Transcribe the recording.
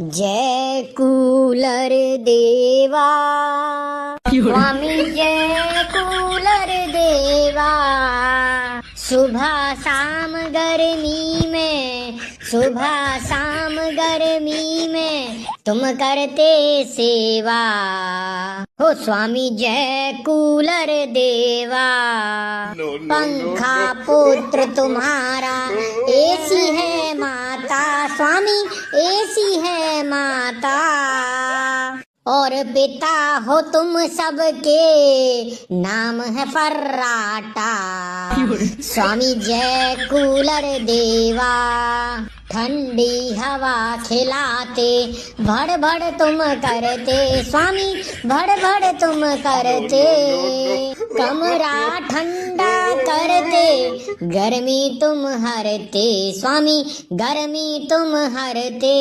जय कूलर देवा स्वामी, जय कूलर देवा। सुबह शाम गर्मी में, सुबह शाम गर्मी में तुम करते सेवा हो स्वामी, जय कूलर देवा। पंखा पुत्र तुम्हारा, ऐसी है माता स्वामी, ऐसी है माता। और पिता हो तुम सबके, नाम है फर्राटा स्वामी, जय कूलर देवा। ठंडी हवा खिलाते, भड़ भड़ तुम करते स्वामी, भड़ भड़ तुम करते। कमरा ठंडा करते, गर्मी तुम हरते स्वामी, गर्मी तुम हरते।